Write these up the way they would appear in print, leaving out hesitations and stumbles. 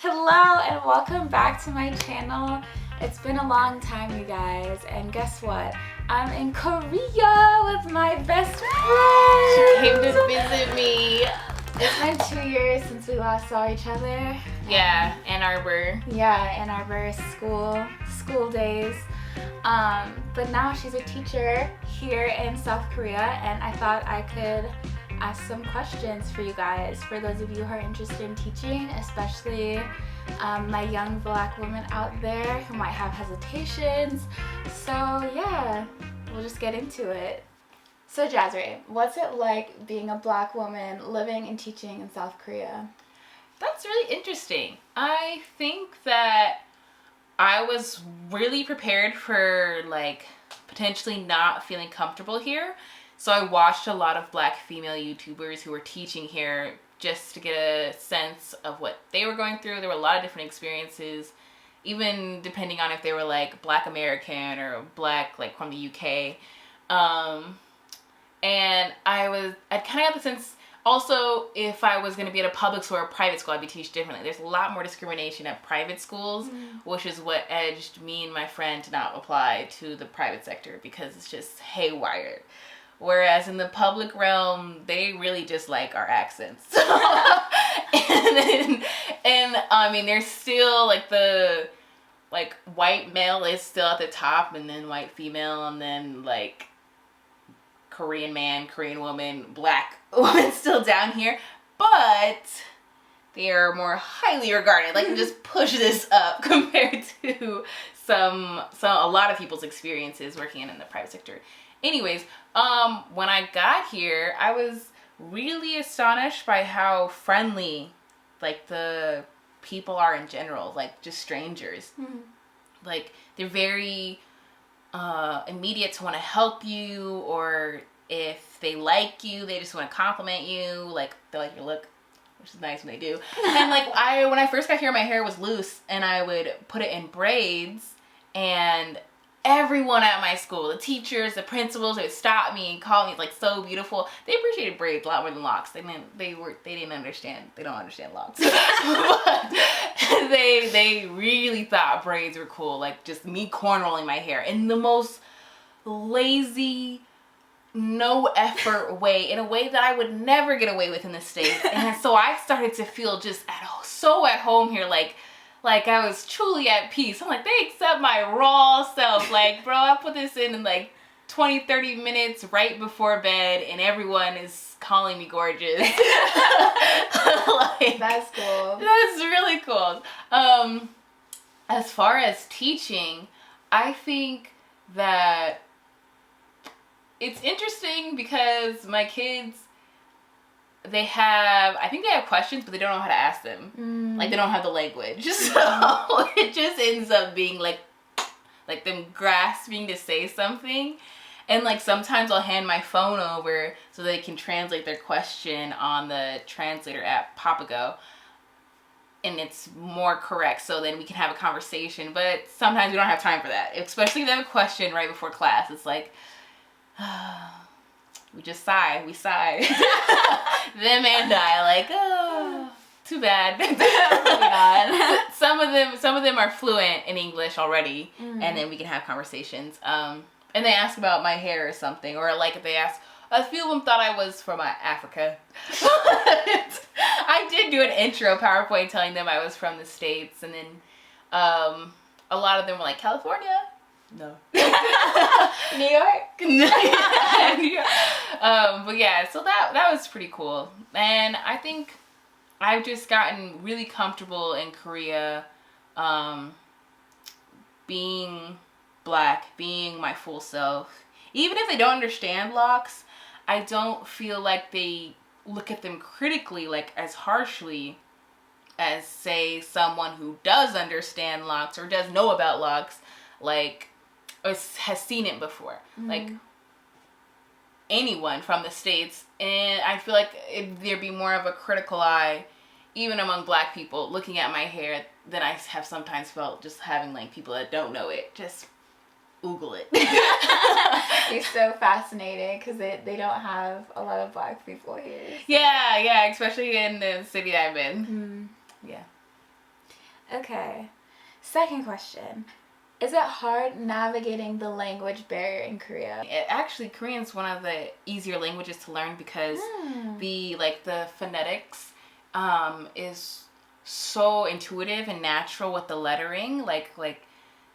Hello and welcome back to my channel. It's been a long time, you guys, and guess what? I'm in Korea with my best friend. She came to visit me. It's been 2 years since we last saw each other. Yeah, Ann Arbor. Yeah, Ann Arbor school days. But now she's a teacher here in South Korea, and I thought I could ask some questions for you guys, for those of you who are interested in teaching, especially my young Black women out there who might have hesitations. So yeah, we'll just get into it. So Jazzaray, what's it like being a Black woman living and teaching in South Korea? That's really interesting. I think that I was really prepared for potentially not feeling comfortable here. So I watched a lot of Black female YouTubers who were teaching here just to get a sense of what they were going through. There were a lot of different experiences, even depending on if they were Black American or Black from the UK. And I kind of got the sense also if I was going to be at a public school or a private school, I'd be teached differently. There's a lot more discrimination at private schools, which is what edged me and my friend to not apply to the private sector because it's just haywire. Whereas in the public realm, they really just like our accents. and I mean, there's still the white male is still at the top, and then white female, and then Korean man, Korean woman, Black woman still down here. But they are more highly regarded. Just push this up compared to a lot of people's experiences working in the private sector. Anyways, when I got here, I was really astonished by how friendly, the people are in general, just strangers. Mm-hmm. They're very immediate to want to help you, or if they like you, they just want to compliment you. They like your look, which is nice when they do. And when I first got here, my hair was loose, and I would put it in braids, and everyone at my school, the teachers, the principals, they would stop me and call me so beautiful. They appreciated braids a lot more than locks. They didn't understand. They don't understand locks. But they really thought braids were cool. Just me cornrolling my hair in the most lazy, no effort way, in a way that I would never get away with in the States. And so I started to feel just so at home here, I was truly at peace. I'm they accept my raw self. Bro, I put this in 20, 30 minutes right before bed, and everyone is calling me gorgeous. That's cool. That's really cool. As far as teaching, I think that it's interesting because my kids, I think they have questions, but they don't know how to ask them. They don't have the language. So it just ends up being them grasping to say something. And sometimes I'll hand my phone over so they can translate their question on the translator app, Papago. And it's more correct, so then we can have a conversation. But sometimes we don't have time for that. Especially if they have a question right before class. It's we just sigh. We sigh. Them and I oh, too bad. Some of them are fluent in English already, and then we can have conversations. And they ask about my hair or something, or they ask. A few of them thought I was from Africa. I did do an intro PowerPoint telling them I was from the States, and then a lot of them were California. No. New York? New York. But yeah, so that was pretty cool. And I think I've just gotten really comfortable in Korea, being Black, being my full self. Even if they don't understand locks, I don't feel like they look at them critically, as harshly as, say, someone who does understand locks or does know about locks, or has seen it before. Anyone from the States. And I feel there'd be more of a critical eye, even among Black people, looking at my hair than I have sometimes felt just having people that don't know it just Google it. You're so fascinating because they don't have a lot of Black people here. So. Yeah, especially in the city that I'm in. Yeah. Okay. Second question. Is it hard navigating the language barrier in Korea? Actually, Korean is one of the easier languages to learn because the phonetics is so intuitive and natural with the lettering. It's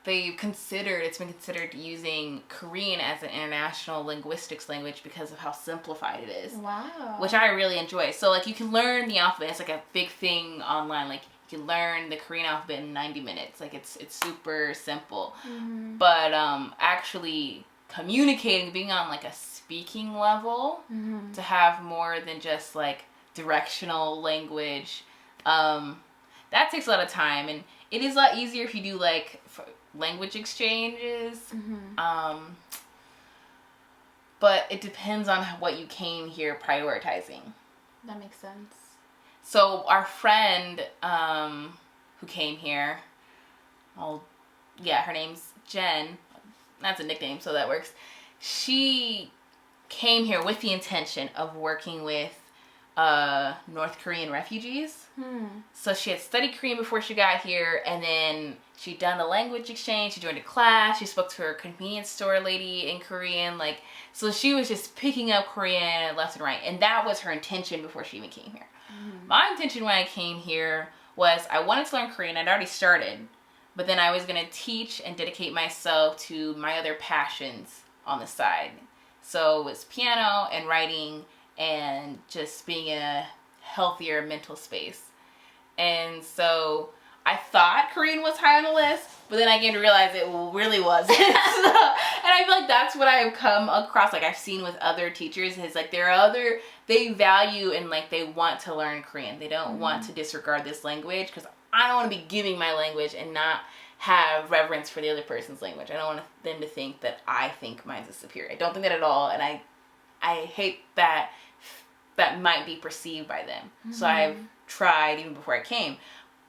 been considered using Korean as an international linguistics language because of how simplified it is. Wow. Which I really enjoy. So you can learn the alphabet. It's a big thing online. You can learn the Korean alphabet in 90 minutes. It's super simple. Mm-hmm. But actually communicating, being on a speaking level, to have more than just directional language, that takes a lot of time, and it is a lot easier if you do language exchanges. But it depends on what you came here prioritizing. That makes sense. So our friend who came here, her name's Jen. That's a nickname, so that works. She came here with the intention of working with North Korean refugees. So she had studied Korean before she got here, and then she'd done the language exchange. She joined a class. She spoke to her convenience store lady in Korean. So she was just picking up Korean left and right, and that was her intention before she even came here. My intention when I came here was I wanted to learn Korean. I'd already started, but then I was going to teach and dedicate myself to my other passions on the side. So it was piano and writing and just being in a healthier mental space. And so I thought Korean was high on the list, but then I came to realize it really wasn't. And I feel like that's what I've come across, I've seen with other teachers, is they value and they want to learn Korean. They don't want to disregard this language, because I don't want to be giving my language and not have reverence for the other person's language. I don't want them to think that I think mine's is superior. I don't think that at all, and I hate that might be perceived by them. So I've tried even before I came.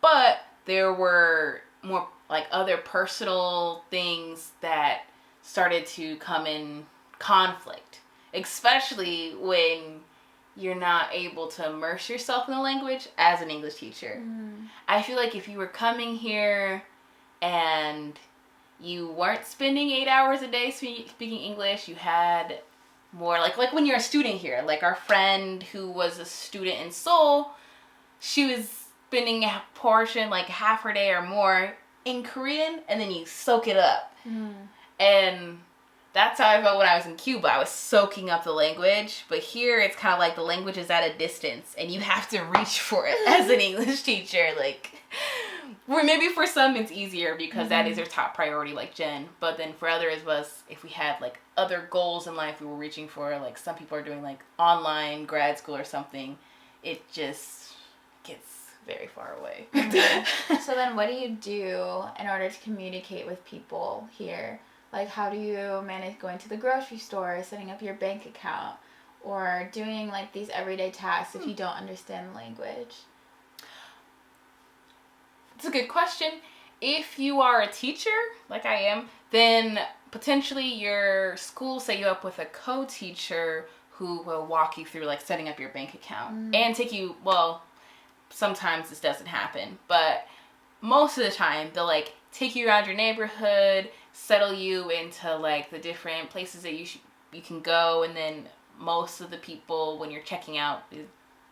But there were more other personal things that started to come in conflict, especially when you're not able to immerse yourself in the language as an English teacher. I feel like if you were coming here and you weren't spending 8 hours a day speaking English, you had more like when you're a student here, our friend who was a student in Seoul, she was spending a portion, half her day or more, in Korean, and then you soak it up. And that's how I felt when I was in Cuba. I was soaking up the language, but here it's kind of the language is at a distance, and you have to reach for it as an English teacher. Where maybe for some it's easier because that is their top priority, like Jen. But then for others of us, if we had other goals in life we were reaching for, some people are doing online grad school or something, it just gets very far away. So then what do you do in order to communicate with people here? How do you manage going to the grocery store, setting up your bank account, or doing these everyday tasks if you don't understand the language? It's a good question. If you are a teacher, like I am, then potentially your school set you up with a co-teacher who will walk you through setting up your bank account and take you, sometimes this doesn't happen, but most of the time they'll take you around your neighborhood, settle you into the different places that you can go, and then most of the people when you're checking out,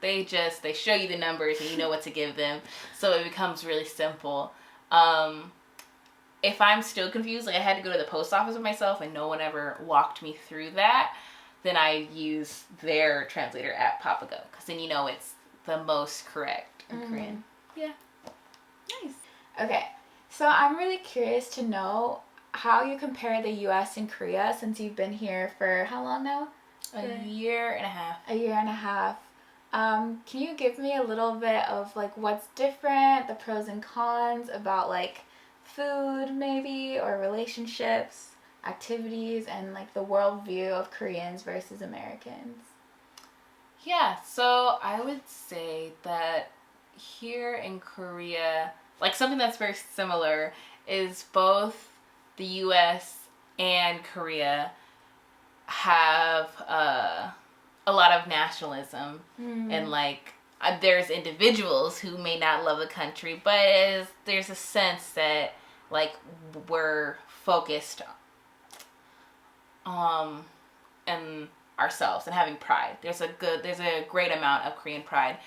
they show you the numbers and you know what to give them, so it becomes really simple. If I'm still confused, I had to go to the post office with myself and no one ever walked me through that, then I use their translator app, Papago, because then it's the most correct in Korean. Yeah. Nice. Okay, so I'm really curious to know how you compare the U.S. and Korea since you've been here for how long now? A year and a half. A year and a half. Can you give me a little bit of what's different, the pros and cons about food maybe, or relationships, activities, and the worldview of Koreans versus Americans? Yeah, so I would say that here in Korea, something that's very similar is both the U.S. and Korea have a lot of nationalism and there's individuals who may not love the country, but there's a sense that like we're focused and ourselves and having pride. There's a great amount of Korean pride,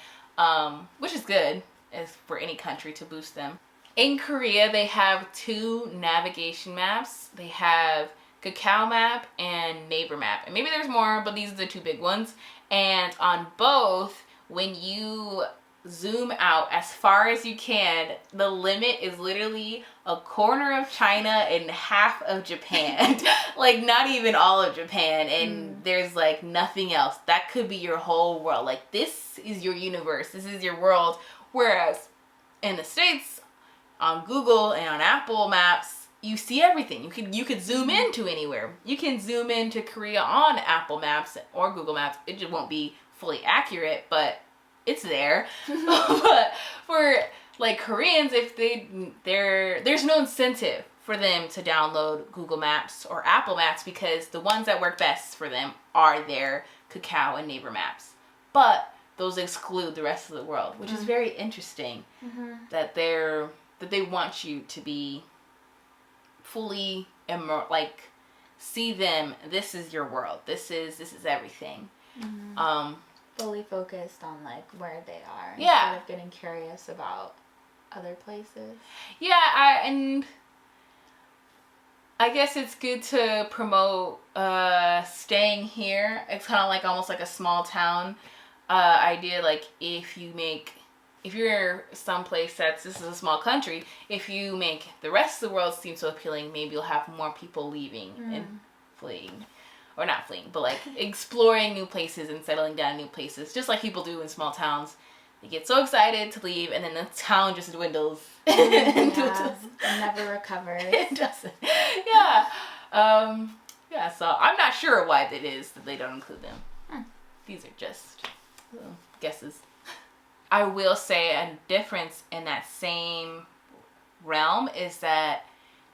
which is good as for any country to boost them. In Korea, they have 2 navigation maps. They have Kakao Map and Neighbor Map. And maybe there's more, but these are the 2 big ones. And on both, when you zoom out as far as you can, the limit is literally a corner of China and half of Japan. Like, not even all of Japan. And there's, like, nothing else. That could be your whole world. Like, this is your universe. This is your world. Whereas in the States, on Google and on Apple Maps, you see everything. You could zoom into anywhere. You can zoom into Korea on Apple Maps or Google Maps. It just won't be fully accurate, but it's there. But for like Koreans, if there's no incentive for them to download Google Maps or Apple Maps because the ones that work best for them are their Kakao and Neighbor Maps. But those exclude the rest of the world, which is very interesting. That they want you to be fully see them. This is your world. This is everything. Fully focused on like where they are Yeah. instead of getting curious about other places. Yeah, and I guess it's good to promote staying here. It's kind of like almost like a small town idea. Like if you're someplace this is a small country, if you make the rest of the world seem so appealing, maybe you'll have more people leaving and fleeing. Or not fleeing, but like exploring new places and settling down in new places. Just like people do in small towns. They get so excited to leave and then the town just dwindles. It never recovers. It doesn't. Yeah. Yeah, so I'm not sure why it is that they don't include them. These are just guesses. I will say a difference in that same realm is that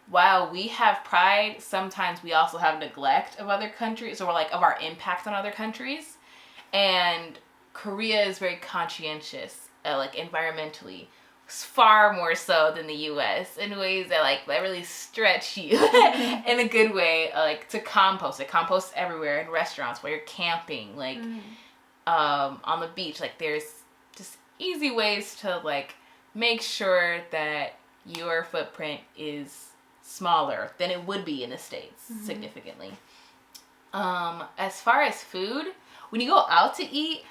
while we have pride, sometimes we also have neglect of other countries, or like of our impact on other countries. And Korea is very conscientious, like environmentally, far more so than the U.S. in ways that really stretch you in a good way. Like to compost, compost everywhere in restaurants while you're camping, on the beach. Like there's just easy ways to like make sure that your footprint is smaller than it would be in the States, significantly. As far as food, when you go out to eat,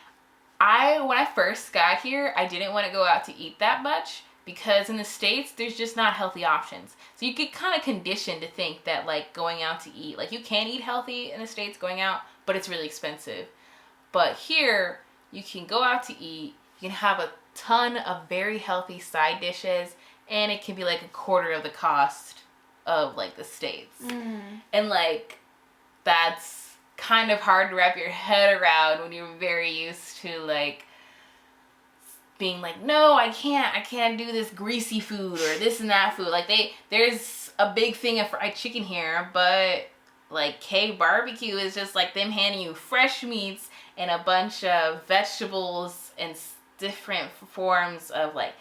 when I first got here, I didn't want to go out to eat that much because in the States, there's just not healthy options. So you get kind of conditioned to think that like going out to eat, like you can eat healthy in the States going out, but it's really expensive. But here, you can go out to eat, you can have a ton of very healthy side dishes, and it can be like a quarter of the cost of like the States. And like that's kind of hard to wrap your head around when you're very used to like being like, no, I can't do this greasy food or this and that food. Like there's a big thing of fried chicken here, but like K-barbecue is just like them handing you fresh meats and a bunch of vegetables and different forms of like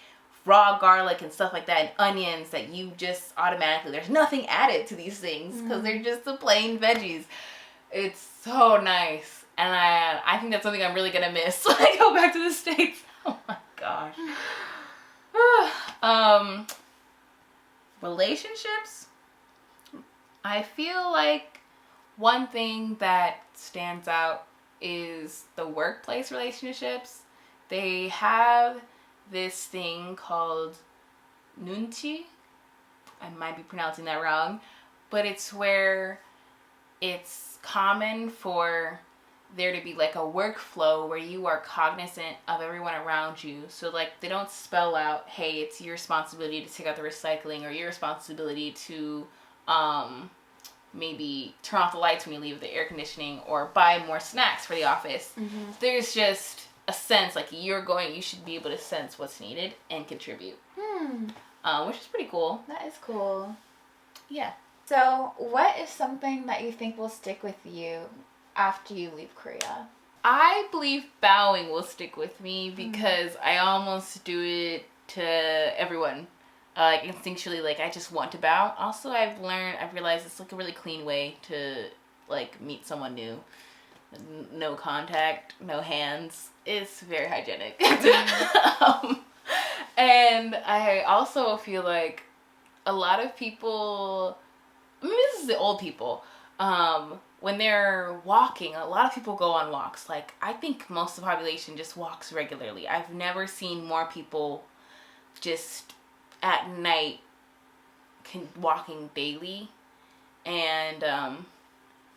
raw garlic and stuff like that, and onions that you just automatically, there's nothing added to these things because they're just the plain veggies. It's so nice, and I think that's something I'm really gonna miss when I go back to the States. Oh my gosh. Relationships, I feel like one thing that stands out is the workplace relationships. They have this thing called nunchi. I might be pronouncing that wrong, but it's where it's common for there to be like a workflow where you are cognizant of everyone around you. So like they don't spell out, hey, it's your responsibility to take out the recycling or your responsibility to maybe turn off the lights when you leave the air conditioning or buy more snacks for the office. There's just a sense like you should be able to sense what's needed and contribute, which is pretty cool. That is cool. Yeah. So what is something that you think will stick with you after you leave Korea? I believe bowing will stick with me because I almost do it to everyone. Like instinctually, like I just want to bow. Also, I've realized it's like a really clean way to like meet someone new. No contact, no hands. It's very hygienic. And I also feel like a lot of people, I mean, this is the old people, when they're walking, a lot of people go on walks. Like, I think most of the population just walks regularly. I've never seen more people just at night walking daily. And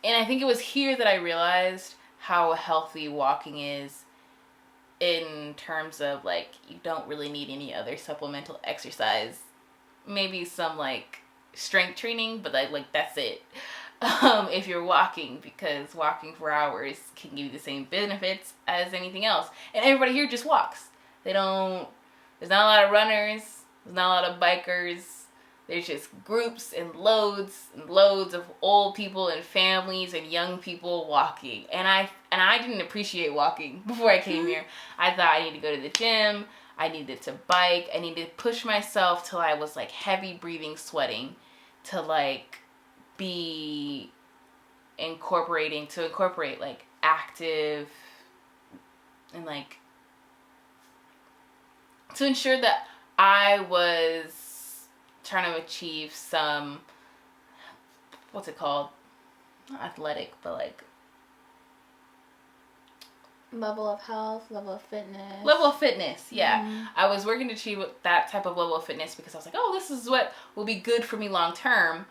I think it was here that I realized how healthy walking is in terms of, like, you don't really need any other supplemental exercise. Maybe some, like, strength training, but like that's it. If you're walking, because walking for hours can give you the same benefits as anything else. And everybody here just walks. There's not a lot of runners, there's not a lot of bikers. There's just groups and loads of old people and families and young people walking. And I didn't appreciate walking before I came here. I thought I needed to go to the gym, I needed to bike, I needed to push myself till I was like heavy breathing, sweating, to like incorporate like active and like to ensure that I was trying to achieve some, what's it called? Not athletic, but like level of health, level of fitness. Level of fitness, yeah. Mm-hmm. I was working to achieve that type of level of fitness because I was like, oh, this is what will be good for me long term.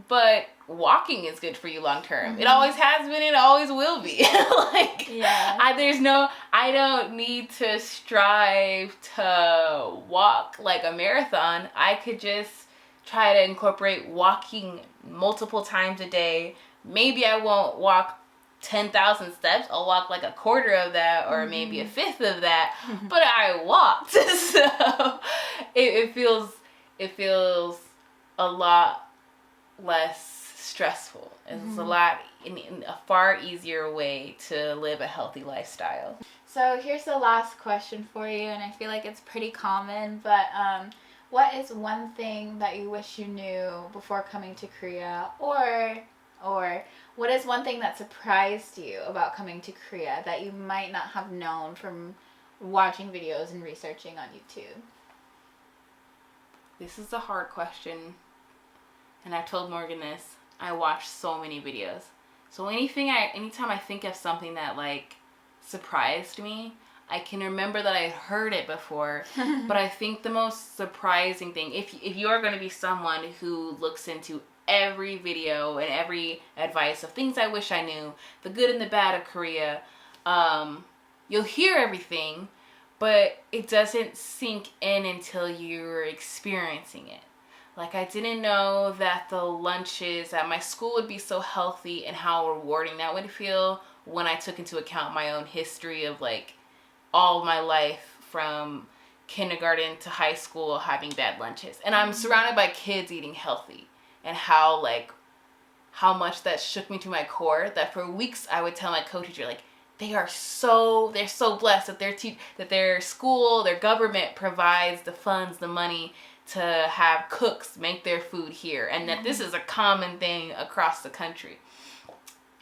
But walking is good for you long term. Mm-hmm. It always has been, it always will be. Like, yeah. I don't need to strive to walk like a marathon. I could just try to incorporate walking multiple times a day. Maybe I won't walk 10,000 steps. I'll walk like a quarter of that or maybe a fifth of that, but I walked. So it feels a lot less stressful. It's a lot in a far easier way to live a healthy lifestyle. So here's the last question for you, and I feel like it's pretty common, but what is one thing that you wish you knew before coming to Korea, or what is one thing that surprised you about coming to Korea that you might not have known from watching videos and researching on YouTube? This is a hard question. And I told Morgan this. I watched so many videos. So anytime I think of something that like surprised me, I can remember that I heard it before. But I think the most surprising thing, if you are going to be someone who looks into every video and every advice of things I wish I knew, the good and the bad of Korea, you'll hear everything, but it doesn't sink in until you're experiencing it. Like, I didn't know that the lunches at my school would be so healthy and how rewarding that would feel when I took into account my own history of, like, all of my life from kindergarten to high school having bad lunches. And I'm surrounded by kids eating healthy, and how much that shook me to my core, that for weeks I would tell my co-teacher, like, they're so blessed that their school, their government provides the funds, the money to have cooks make their food here, and that this is a common thing across the country.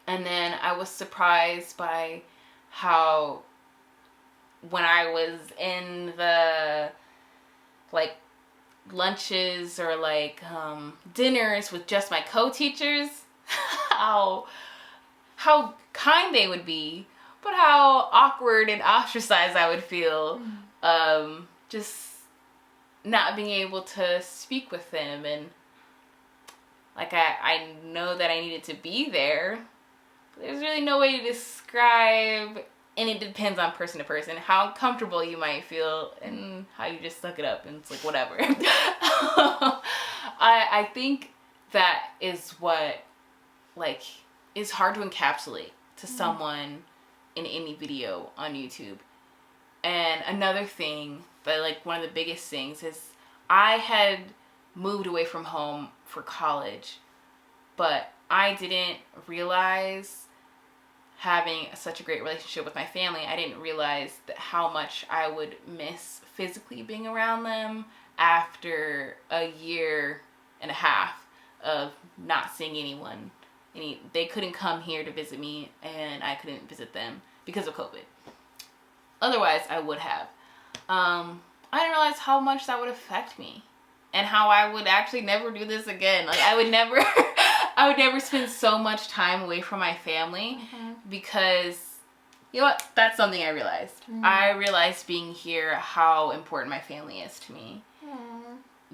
And then I was surprised by how when I was in the like lunches or like dinners with just my co-teachers, how kind they would be, but how awkward and ostracized I would feel. Just not being able to speak with them, and like I know that I needed to be there, but there's really no way to describe, and it depends on person to person, how comfortable you might feel and how you just suck it up and it's like whatever. I think that is what like is hard to encapsulate to someone in any video on YouTube. And another thing, but like one of the biggest things, is I had moved away from home for college, but I didn't realize having such a great relationship with my family, I didn't realize that how much I would miss physically being around them after a year and a half of not seeing anyone. They couldn't come here to visit me, and I couldn't visit them because of COVID. Otherwise, I would have. I didn't realize how much that would affect me, and how I would actually never do this again. Like, I would never spend so much time away from my family, because, you know what? That's something I realized. I realized being here how important my family is to me.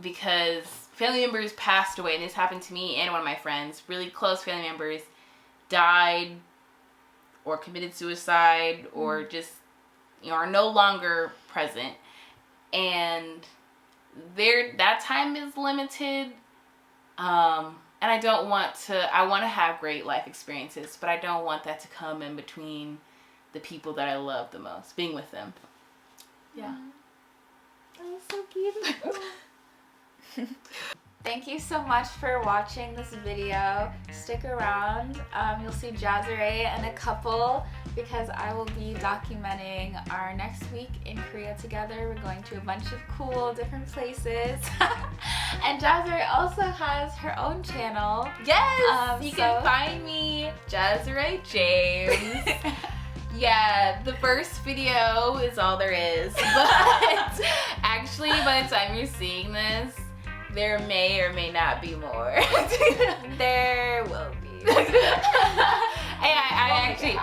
Because family members passed away, and this happened to me and one of my friends, really close family members, died or committed suicide or just, are no longer present. And that time is limited. And I want to have great life experiences, but I don't want that to come in between the people that I love the most, being with them. Yeah. That was so beautiful. Thank you so much for watching this video. Stick around. You'll see Jazzaray and a couple, because I will be documenting our next week in Korea together. We're going to a bunch of cool different places. And Jazzaray also has her own channel. Yes! You can find me, Jazzaray James. Yeah, the first video is all there is. But actually, by the time you're seeing this, there may or may not be more. There will be. I actually,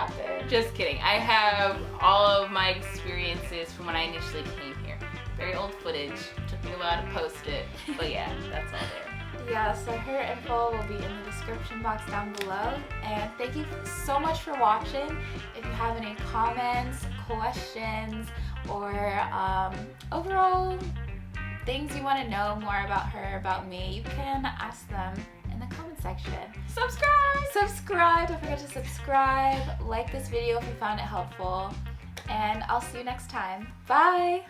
just kidding. I have all of my experiences from when I initially came here. Very old footage. Took me a while to post it. But yeah, that's all there. Yeah, so her info will be in the description box down below. And thank you so much for watching. If you have any comments, questions, or overall things you want to know more about her, about me, you can ask them in the comment section. Subscribe! Don't forget to subscribe. Like this video if you found it helpful. And I'll see you next time. Bye!